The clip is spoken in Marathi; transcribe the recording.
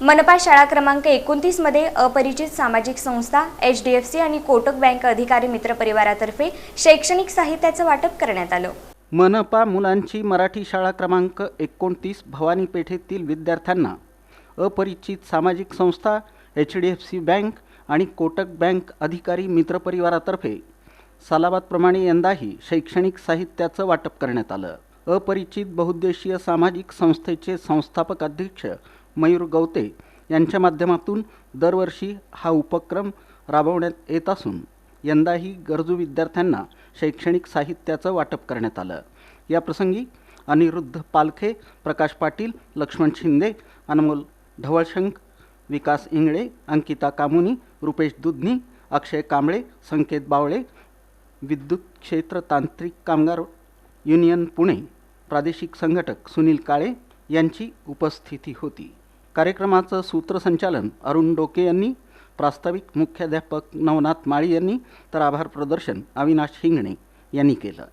मनपा शाळा क्रमांक 29 मध्ये अपरिचित सामाजिक संस्था HDFC आणि कोटक बँक अधिकारी मित्र परिवारातर्फे शैक्षणिक साहित्याचं वाटप करण्यात आलं। मनपा मुलांची मराठी शाळा क्रमांक 29 भवानी पेठेतील विद्यार्थ्यांना अपरिचित सामाजिक संस्था HDFC बँक आणि कोटक बँक अधिकारी मित्र परिवारातर्फे सालाबादप्रमाणे यंदाही शैक्षणिक साहित्याचं वाटप करण्यात आलं। अपरिचित बहुउद्देशीय सामाजिक संस्थेचे संस्थापक अध्यक्ष मयूर गवते यांच्या माध्यमातून दरवर्षी हा उपक्रम राबवण्यात येत असून यंदाही गरजू विद्यार्थ्यांना शैक्षणिक साहित्याचं वाटप करण्यात आलं। या प्रसंगी अनिरुद्ध पालखे, प्रकाश पाटील, लक्ष्मण शिंदे, अनमोल ढवळशंक, विकास इंगळे, अंकिता कामुनी, रुपेश दुधनी, अक्षय कांबळे, संकेत बावळे, विद्युत क्षेत्र तांत्रिक कामगार युनियन पुणे प्रादेशिक संघटक सुनील काळे यांची उपस्थिती होती। कार्यक्रमाचं सूत्रसंचालन अरुण डोके यांनी, प्रास्ताविक मुख्याध्यापक नवनाथ माळी यांनी तर आभार प्रदर्शन अविनाश हिंगणे यांनी केलं।